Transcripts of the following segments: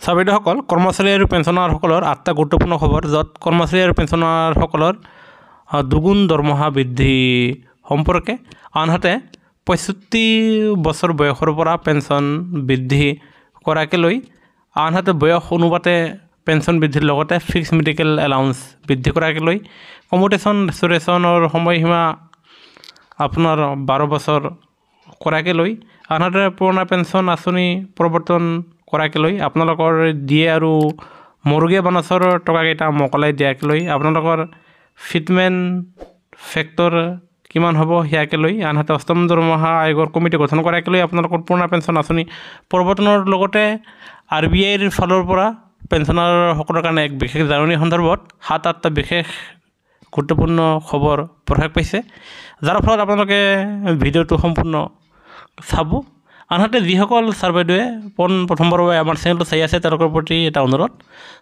চাবিদাসকল কৰ্মচাৰী আৰু পেঞ্চনাৰসকলৰ 8টা গুৰুত্বপূৰ্ণ খবৰ য'ত কৰ্মচাৰী আৰু পেঞ্চনাৰসকলৰ দুগুণ দৰমহা বৃদ্ধি সম্পৰ্কে আনহাতে 65 বছৰ বয়সৰ পৰা পেঞ্চন বৃদ্ধি কৰাকে লৈ আনহাতে বয়স অনুপাতে পেঞ্চন বৃদ্ধিৰ লগতে ফিক্স মেডিকেল এলাউন্স বৃদ্ধি কৰাকে লৈ কমিউটেশ্যন ৰেষ্টুৰেশ্যনৰ সময়সীমা আপোনাৰ 12 বছৰ কৰাকে লৈ আনহাতে পুৰণা পেঞ্চন আঁচনি প্ৰৱৰ্তন কৰাকে লৈ আপোনালোকৰ দিয়ে আৰু মৰুগীয়া বানচৰ টকাকেইটা মকলাই দিয়াকে লৈ আপোনালোকৰ ফিটমেণ্ট ফেক্টৰ কিমান হ'ব সেয়াকে লৈ আনহাতে অষ্টম দৰমহা আয়োগৰ কমিটি গঠন কৰাকে লৈ আপোনালোকৰ পুৰণা পেঞ্চন আঁচনি প্ৰৱৰ্তনৰ লগতে RBIৰ ফালৰ পৰা পেঞ্চনাৰসকলৰ কাৰণে এক বিশেষ জাননী সন্দৰ্ভত 7-8টা বিশেষ গুৰুত্বপূৰ্ণ খবৰ প্ৰকাশ পাইছে যাৰ ফলত আপোনালোকে ভিডিঅ'টো সম্পূৰ্ণ চাব আনহাতে যিসকল ছাৰ বাইদেৱে প্ৰথমবাৰৰ বাবে আমাৰ চেনেলটো চাই আছে তেওঁলোকৰ প্ৰতি এটা অনুৰোধ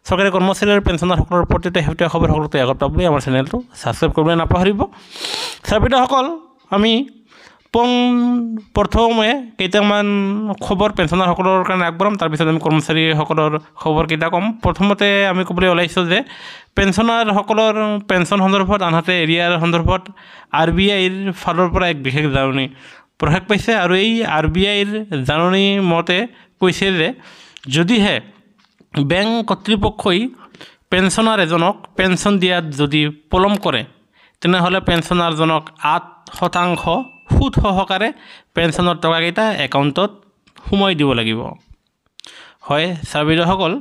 চৰকাৰী কৰ্মচাৰী আৰু পেঞ্চনাৰসকলৰ প্ৰতি শেহতীয়া খবৰ সকলোতে আগত পাবলৈ আমাৰ চেনেলটো ছাবস্ক্ৰাইব কৰিবলৈ নাপাহৰিব ছাৰ বাইদেউসকল আমি প্ৰথমে কেইটামান খবৰ পেঞ্চনাৰসকলৰ কাৰণে আগবঢ়াম তাৰপিছত আমি কৰ্মচাৰীসকলৰ খবৰকেইটা ক'ম প্ৰথমতে আমি ক'বলৈ ওলাইছোঁ যে পেঞ্চনাৰসকলৰ পেঞ্চন সন্দৰ্ভত আনহাতে এৰিয়াৰ সন্দৰ্ভত RBIৰ ফালৰ পৰা এক বিশেষ জাননী প্ৰকাশ পাইছে আৰু এই RBIৰ জাননী মতে কৈছে যে যদিহে বেংক কৰ্তৃপক্ষই পেঞ্চনাৰ এজনক পেঞ্চন দিয়াত যদি পলম কৰে তেনেহ'লে পেঞ্চনাৰজনক 8% সুদ সহকাৰে পেঞ্চনৰ টকাকেইটা একাউণ্টত সোমাই দিব লাগিব হয় ছাৰ বাইদেউসকল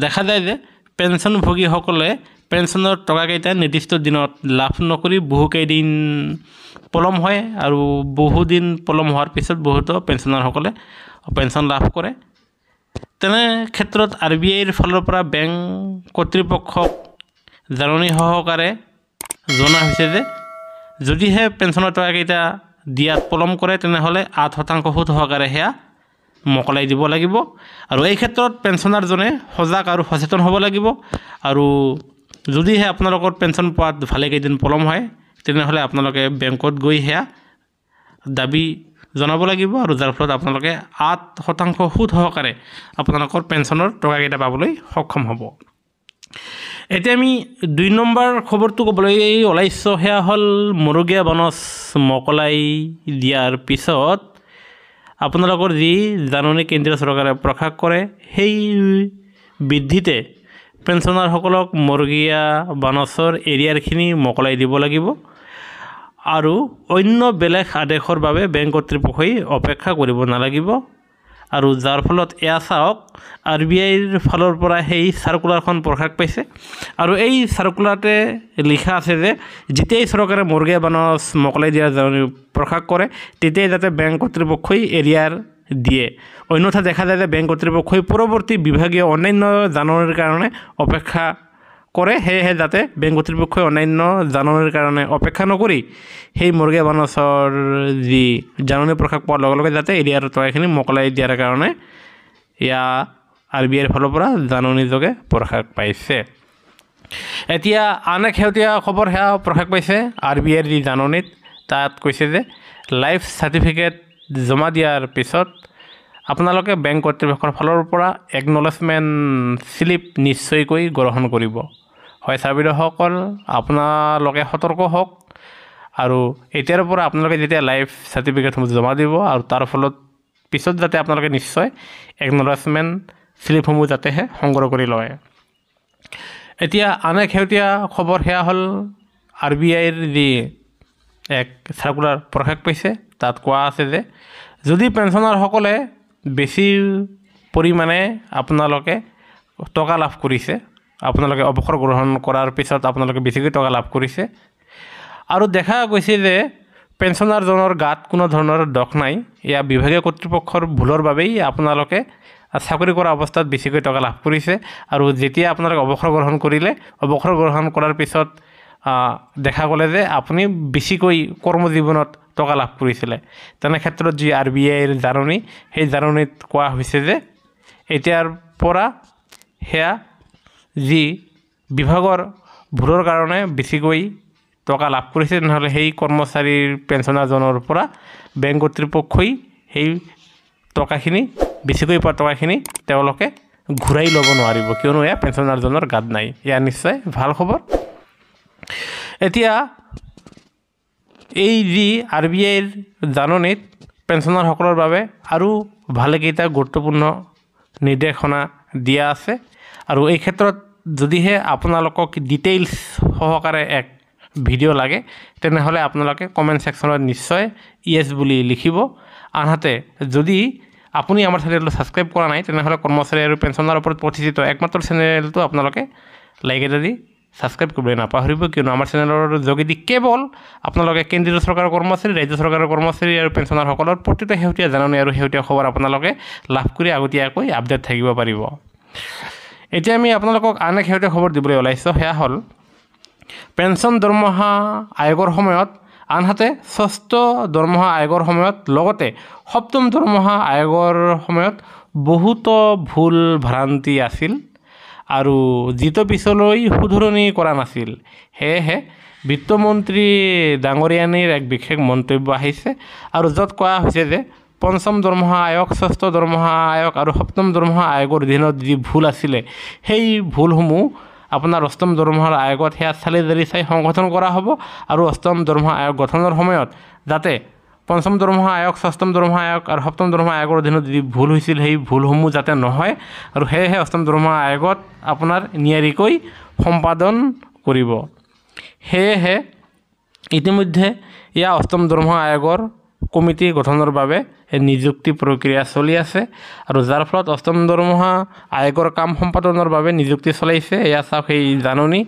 দেখা যায় যে পেঞ্চনভোগীসকলে পেঞ্চনৰ টকাকেইটা নিৰ্দিষ্ট দিনত লাভ নকৰি বহুকেইদিন পলম হয় আৰু বহুদিন পলম হোৱাৰ পিছত বহুতো পেঞ্চনাৰসকলে পেঞ্চন লাভ কৰে তেনে ক্ষেত্ৰত RBIৰ ফালৰ পৰা বেংক কৰ্তৃপক্ষক জাননী সহকাৰে জনা হৈছে যে যদিহে পেঞ্চনৰ টকাকেইটা দিয়াত পলম কৰে তেনেহ'লে 8% সুদ সহকাৰে সেয়া মকলাই দিব লাগিব আৰু এই ক্ষেত্ৰত পেঞ্চনাৰজনে সজাগ আৰু সচেতন হ'ব লাগিব আৰু যদিহে আপোনালোকৰ পেঞ্চন পোৱাত ভালেকেইদিন পলম হয় তেনেহ'লে আপোনালোকে বেংকত গৈ সেয়া দাবী জনাব লাগিব আৰু যাৰ ফলত আপোনালোকে 8% সুদ সহকাৰে আপোনালোকৰ পেঞ্চনৰ টকাকেইটা পাবলৈ সক্ষম হ'ব এতিয়া আমি 2 নম্বৰ খবৰটো ক'বলৈ ওলাইছোঁ সেয়া হ'ল মৰুগীয়া বানচ মকলাই দিয়াৰ পিছত আপোনালোকৰ যি জাননী কেন্দ্ৰীয় চৰকাৰে প্ৰকাশ কৰে সেই বৃদ্ধিতে পেঞ্চনাৰসকলক মৰুগীয়া বানচৰ এৰিয়াৰখিনি মকলাই দিব লাগিব আৰু অন্য বেলেগ আদেশৰ বাবে বেংক কৰ্তৃপক্ষই অপেক্ষা কৰিব নালাগিব আৰু যাৰ ফলত এয়া চাওক RBIৰ ফালৰ পৰা সেই চাৰ্কুলাৰখন প্ৰকাশ পাইছে আৰু এই চাৰ্কুলাৰতে লিখা আছে যে যেতিয়াই চৰকাৰে মৰুগীয়া বানচ মকলাই দিয়াৰ জাননী প্ৰকাশ কৰে তেতিয়াই যাতে বেংক কৰ্তৃপক্ষই এৰিয়াৰ দিয়ে অন্যথা দেখা যায় যে বেংক কৰ্তৃপক্ষই পৰৱৰ্তী বিভাগীয় অন্যান্য জাননীৰ কাৰণে অপেক্ষা কৰে সেয়েহে যাতে বেংক কৰ্তৃপক্ষই অন্যান্য জাননীৰ কাৰণে অপেক্ষা নকৰি সেই মৰুগীয়া বানচৰ যি জাননী প্ৰকাশ পোৱাৰ লগে লগে যাতে এৰিয়াৰ টকাখিনি মকলাই দিয়াৰ কাৰণে এয়া RBIৰ ফালৰ পৰা জাননীযোগে প্ৰকাশ পাইছে এতিয়া আন এক শেহতীয়া খবৰ সেয়া প্ৰকাশ পাইছে RBIৰ যি জাননীত তাত কৈছে যে লাইফ চাৰ্টিফিকেট জমা দিয়াৰ পিছত আপোনালোকে বেংক কৰ্তৃপক্ষৰ ফালৰ পৰা একনলেজমেণ্ট স্লিপ নিশ্চয়কৈ গ্ৰহণ কৰিব হয় ছাৰ বাইদেউসকল আপোনালোকে সতৰ্ক হওক আৰু এতিয়াৰ পৰা আপোনালোকে যেতিয়া লাইফ চাৰ্টিফিকেটসমূহ জমা দিব আৰু তাৰ ফলত পিছত যাতে আপোনালোকে নিশ্চয় একনলেজমেণ্ট স্লিপসমূহ যাতেহে সংগ্ৰহ কৰি লয় এতিয়া আন এক শেহতীয়া খবৰ সেয়া হ'ল RBIৰ যি এক চাৰ্কুলাৰ প্ৰকাশ পাইছে তাত কোৱা আছে যে যদি পেঞ্চনাৰসকলে বেছি পৰিমাণে আপোনালোকে টকা লাভ কৰিছে আপোনালোকে অৱসৰ গ্ৰহণ কৰাৰ পিছত আপোনালোকে বেছিকৈ টকা লাভ কৰিছে আৰু দেখা গৈছে যে পেঞ্চনাৰজনৰ গাত কোনো ধৰণৰ দোষ নাই এয়া বিভাগীয় কৰ্তৃপক্ষৰ ভুলৰ বাবেই আপোনালোকে চাকৰি কৰা অৱস্থাত বেছিকৈ টকা লাভ কৰিছে আৰু যেতিয়া আপোনালোকে অৱসৰ গ্ৰহণ কৰিলে অৱসৰ গ্ৰহণ কৰাৰ পিছত দেখা গ'লে যে আপুনি বেছিকৈ কৰ্মজীৱনত টকা লাভ কৰিছিলে তেনে ক্ষেত্ৰত যি RBIৰ জাননী সেই জাননীত কোৱা হৈছে যে এতিয়াৰ পৰা সেয়া যি বিভাগৰ ভুলৰ কাৰণে বেছিকৈ টকা লাভ কৰিছে তেনেহ'লে সেই কৰ্মচাৰীৰ পেঞ্চনাৰজনৰ পৰা বেংক কৰ্তৃপক্ষই সেই টকাখিনি বেছিকৈ পোৱা টকাখিনি তেওঁলোকে ঘূৰাই ল'ব নোৱাৰিব, কিয়নো এয়া পেঞ্চনাৰজনৰ গাত নাই। এয়া নিশ্চয় ভাল খবৰ। এতিয়া এই যি RBIৰ জাননীত পেঞ্চনাৰসকলৰ বাবে আৰু ভালেকেইটা গুৰুত্বপূৰ্ণ নিৰ্দেশনা দিয়া আছে, আৰু এই ক্ষেত্ৰত যদিহে আপোনালোকক ডিটেইলছ সহকাৰে এক ভিডিঅ' লাগে তেনেহ'লে আপোনালোকে কমেণ্ট ছেকশ্যনত নিশ্চয় ইয়েছ বুলি লিখিব। আনহাতে যদি আপুনি আমাৰ চেনেলটো ছাবস্ক্ৰাইব কৰা নাই তেনেহ'লে কৰ্মচাৰী আৰু পেঞ্চনাৰ ওপৰত প্ৰতিষ্ঠিত একমাত্ৰ চেনেলটো আপোনালোকে লাইক এটা দি ছাবস্ক্ৰাইব কৰিবলৈ নাপাহৰিব, কিয়নো আমাৰ চেনেলৰ যোগেদি কেৱল আপোনালোকে কেন্দ্ৰীয় চৰকাৰৰ কৰ্মচাৰী, ৰাজ্য চৰকাৰৰ কৰ্মচাৰী আৰু পেঞ্চনাৰসকলৰ প্ৰতিটো শেহতীয়া জাননী আৰু শেহতীয়া খবৰ আপোনালোকে লাভ কৰি আগতীয়াকৈ আপডেট থাকিব পাৰিব। এতিয়া আমি আপোনালোকক আন এক শেহতীয়া খবৰ দিবলৈ ওলাইছোঁ, সেয়া হ'ল পেঞ্চন দৰমহা আয়োগৰ সময়ত, আনহাতে ষষ্ঠ দৰমহা আয়োগৰ সময়ত, লগতে সপ্তম দৰমহা আয়োগৰ সময়ত বহুতো ভুল ভ্ৰান্তি আছিল আৰু যিটো পিছলৈ শুধৰণি কৰা নাছিল। সেয়েহে বিত্তমন্ত্ৰী ডাঙৰীয়ানীৰ এক বিশেষ মন্তব্য আহিছে, আৰু য'ত কোৱা হৈছে যে পঞ্চম দৰমহা আয়োগ, ষষ্ঠ দৰমহা আয়োগ আৰু সপ্তম দৰমহা আয়োগৰ অধীনত যি ভুল আছিলে সেই ভুলসমূহ আপোনাৰ অষ্টম দৰমহাৰ আয়োগত সেয়া চালি জাৰি চাই সংগঠন কৰা হ'ব, আৰু অষ্টম দৰমহা আয়োগ গঠনৰ সময়ত যাতে পঞ্চম দৰমহা আয়োগ, ষষ্ঠম দৰমহা আয়োগ আৰু সপ্তম দৰমহা আয়োগৰ অধীনত যি ভুল হৈছিল সেই ভুলসমূহ যাতে নহয়, আৰু সেয়েহে অষ্টম দৰমহা আয়োগত আপোনাৰ নিয়াৰিকৈ সম্পাদন কৰিব। সেয়েহে ইতিমধ্যে এয়া অষ্টম দৰমহা আয়োগৰ কমিটি গঠনৰ বাবে নিযুক্তি প্ৰক্ৰিয়া চলি আছে, আৰু যাৰ ফলত অষ্টম দৰমহা আয়োগৰ কাম সম্পাদনৰ বাবে নিযুক্তি চলাইছে। এয়া চাওক সেই জাননী,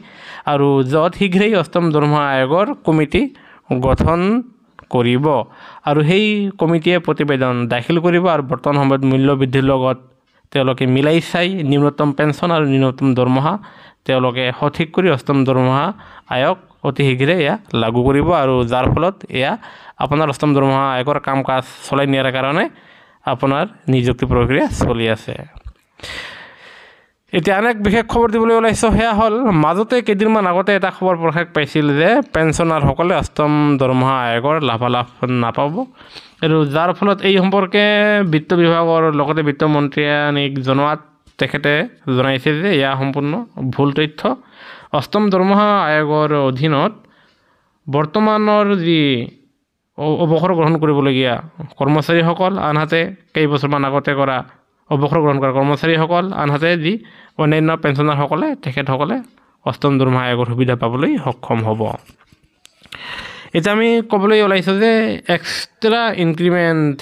আৰু য'ত শীঘ্ৰেই অষ্টম দৰমহা আয়োগৰ কমিটি গঠন কৰিব, আৰু সেই কমিটিয়ে প্ৰতিবেদন দাখিল কৰিব, আৰু বৰ্তমান সময়ত মূল্য বৃদ্ধিৰ লগত তেওঁলোকে মিলাই চাই নিম্নতম পেঞ্চন আৰু নিম্নতম দৰমহা তেওঁলোকে সঠিক কৰি অষ্টম দৰমহা আয়োগ অতি শীঘ্ৰে এয়া লাগু কৰিব, আৰু যাৰ ফলত এয়া আপোনাৰ অষ্টম দৰমহা আয়োগৰ কাম কাজ চলাই নিয়াৰ কাৰণে আপোনাৰ নিযুক্তি প্ৰক্ৰিয়া চলি আছে। এতিয়া আন এক বিশেষ খবৰ দিবলৈ ওলাইছোঁ, সেয়া হ'ল মাজতে কেইদিনমান আগতে এটা খবৰ প্ৰকাশ পাইছিল যে পেঞ্চনাৰসকলে অষ্টম দৰমহা আয়োগৰ লাভালাভ নাপাব, আৰু যাৰ ফলত এই সম্পৰ্কে বিত্ত বিভাগৰ লগতে বিত্তমন্ত্ৰীয়ানীক জনোৱাত তেখেতে জনাইছে যে এয়া সম্পূৰ্ণ ভুল তথ্য। অষ্টম দৰমহা আয়োগৰ অধীনত বৰ্তমানৰ যি অৱসৰ গ্ৰহণ কৰিবলগীয়া কৰ্মচাৰীসকল, আনহাতে কেইবছৰমান আগতে কৰা অৱসৰ গ্ৰহণ কৰা কৰ্মচাৰীসকল, আনহাতে যি অন্যান্য পেঞ্চনাৰসকলে তেখেতসকলে অষ্টম দৰমহা আয়োগৰ সুবিধা পাবলৈ সক্ষম হ'ব। এতিয়া আমি ক'বলৈ ওলাইছোঁ যে এক্সট্ৰা ইনক্ৰিমেণ্ট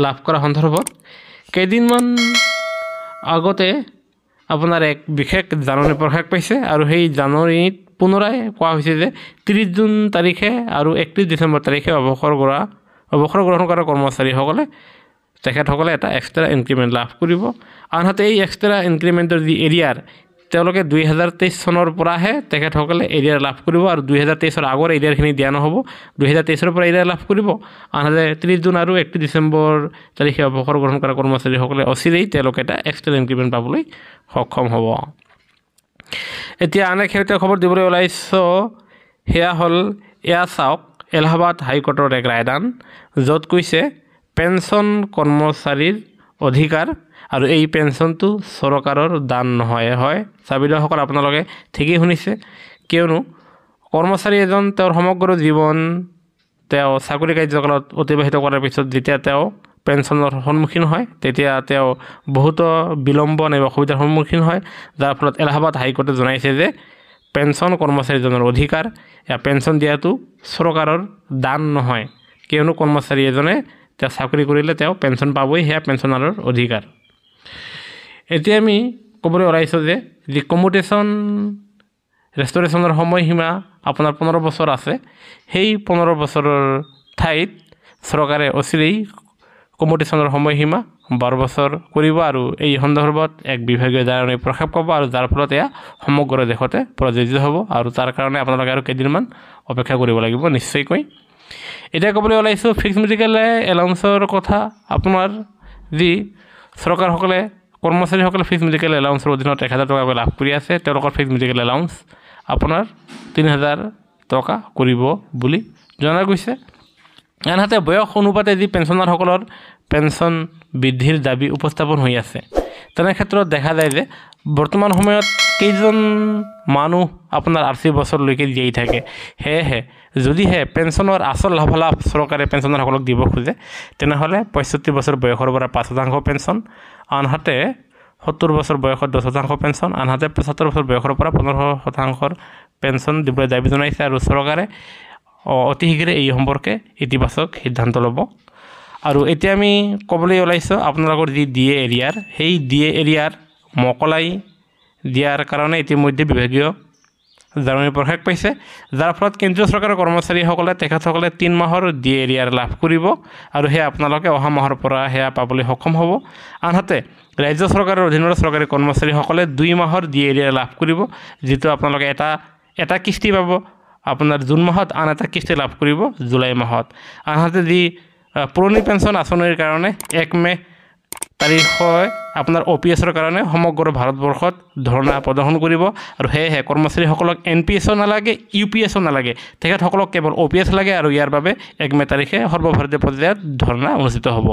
লাভ কৰা সন্দৰ্ভত কেইদিনমান আগতে আপোনাৰ এক বিশেষ জাননী প্ৰকাশ পাইছে, আৰু সেই জাননীত পুনৰাই কোৱা হৈছে যে 30 জুন তাৰিখে আৰু 31 ডিচেম্বৰ তাৰিখে অৱসৰ গ্ৰহণ কৰা কৰ্মচাৰীসকলে তেখেতসকলে এটা এক্সট্ৰা ইনক্ৰিমেণ্ট লাভ কৰিব। আনহাতে এই এক্সট্ৰা ইনক্ৰিমেণ্টৰ যি এৰিয়াৰ তেওঁলোকে 2023 চনৰ পৰাহে তেখেতসকলে এৰিয়াৰ লাভ কৰিব, আৰু 2023ৰ আগৰ এৰিয়াৰখিনি দিয়া নহ'ব, 2023ৰ পৰা এৰিয়াৰ লাভ কৰিব। আনহাতে 30 জুন আৰু 31 ডিচেম্বৰ তাৰিখে অৱসৰ গ্ৰহণ কৰা কৰ্মচাৰীসকলে অচিৰেই তেওঁলোকে এটা এক্সট্ৰা ইনক্ৰিমেণ্ট পাবলৈ সক্ষম হ'ব। এতিয়া আন এক শেহতীয়া খবৰ দিবলৈ ওলাইছোঁ, সেয়া হ'ল এয়া চাওক এলাহাবাদ হাইকোৰ্টৰ এক ৰায়দান, য'ত কৈছে পেঞ্চন কৰ্মচাৰীৰ অধিকাৰ, আৰু এই পেঞ্চনটো চৰকাৰৰ দান নহয়। হয় চাবিদসকল, আপোনালোকে ঠিকেই শুনিছে, কিয়নো কৰ্মচাৰী এজন তেওঁৰ সমগ্ৰ জীৱন তেওঁ চাকৰি কাৰ্যকালত অতিবাহিত কৰাৰ পিছত যেতিয়া তেওঁ পেঞ্চনৰ সন্মুখীন হয় তেতিয়া তেওঁ বহুতো বিলম্ব নাইবা অসুবিধাৰ সন্মুখীন হয়, যাৰ ফলত এলাহাবাদ হাইকোৰ্টে জনাইছে যে পেঞ্চন কৰ্মচাৰীজনৰ অধিকাৰ, এয়া পেঞ্চন দিয়াটো চৰকাৰৰ দান নহয়, কিয়নো কৰ্মচাৰী এজনে তেওঁ চাকৰি কৰিলে তেওঁ পেঞ্চন পাবই, সেয়া পেঞ্চনাৰৰ অধিকাৰ। এতিয়া আমি ক'বলৈ ওলাইছোঁ যে যি কমিউটেশ্যন ৰেষ্টৰেশ্যনৰ সময়সীমা আপোনাৰ 15 বছৰ আছে, সেই 15 বছৰৰ ঠাইত চৰকাৰে অচিৰেই কমিউটেশ্যনৰ সময়সীমা 12 বছৰ কৰিব, আৰু এই সন্দৰ্ভত এক বিভাগীয় জাননী প্ৰকাশ পাব, আৰু যাৰ ফলত এয়া সমগ্ৰ দেশতে প্ৰযোজ্য হ'ব, আৰু তাৰ কাৰণে আপোনালোকে আৰু কেইদিনমান অপেক্ষা কৰিব লাগিব নিশ্চয়কৈ। এতিয়া ক'বলৈ ওলাইছোঁ ফিক্স মেডিকেল এলাউন্সৰ কথা। আপোনাৰ যি চৰকাৰসকলে কৰ্মচাৰীসকলে ফিক্স মেডিকেল এলাউন্সৰ অধীনত 1000 টকাকৈ লাভ কৰি আছে, তেওঁলোকৰ ফিক্স মেডিকেল এলাউন্স আপোনাৰ 3000 টকা কৰিব বুলি জনা গৈছে। আনহাতে বয়স অনুপাতে যি পেঞ্চনাৰসকলৰ পেঞ্চন বৃদ্ধিৰ দাবী উপস্থাপন হৈ আছে, তেনে ক্ষেত্ৰত দেখা যায় যে বৰ্তমান সময়ত কেইজন মানুহ আপোনাৰ 80 বছৰলৈকে জীয়াই থাকে। সেয়েহে যদিহে পেঞ্চনৰ আচল লাভালাভ চৰকাৰে পেঞ্চনাৰসকলক দিব খোজে তেনেহ'লে 65 বছৰ বয়সৰ পৰা 5% পেঞ্চন, আনহাতে 70 বছৰ বয়সত 10% পেঞ্চন, আনহাতে 75 বছৰ বয়সৰ পৰা 15% পেঞ্চন দিবলৈ দাবী জনাইছে আৰু চৰকাৰে অতি শীঘ্ৰে এই সম্পৰ্কে ইতিবাচক সিদ্ধান্ত ল'ব। আৰু এতিয়া আমি ক'বলৈ ওলাইছোঁ আপোনালোকৰ যি DA এৰিয়াৰ, সেই DA এৰিয়াৰ মকলাই দিয়াৰ কাৰণে ইতিমধ্যে বিভাগীয় জাননী প্ৰকাশ পাইছে, যাৰ ফলত কেন্দ্ৰীয় চৰকাৰৰ কৰ্মচাৰীসকলে তেখেতসকলে 3 মাহৰ DA এৰিয়াৰ লাভ কৰিব আৰু সেয়া আপোনালোকে অহা মাহৰ পৰা সেয়া পাবলৈ সক্ষম হ'ব। আনহাতে ৰাজ্য চৰকাৰৰ অধীনৰ চৰকাৰী কৰ্মচাৰীসকলে 2 মাহৰ DA এৰিয়াৰ লাভ কৰিব, যিটো আপোনালোকে এটা কিস্তি পাব আপোনাৰ জুন মাহত, আন এটা কিস্তি লাভ কৰিব জুলাই মাহত। আনহাতে যি পুৰণি পেঞ্চন আঁচনিৰ কাৰণে 1 মে তাৰিখে আপোনাৰ OPSৰ কাৰণে সমগ্ৰ ভাৰতবৰ্ষত ধৰ্ণা প্ৰদৰ্শন কৰিব আৰু সেয়েহে কৰ্মচাৰীসকলক NPSও নালাগে, UPSও নালাগে, তেখেতসকলক কেৱল OPS লাগে আৰু ইয়াৰ বাবে 1 মে তাৰিখে সৰ্বভাৰতীয় পৰ্যায়ত ধৰ্ণা অনুষ্ঠিত হ'ব।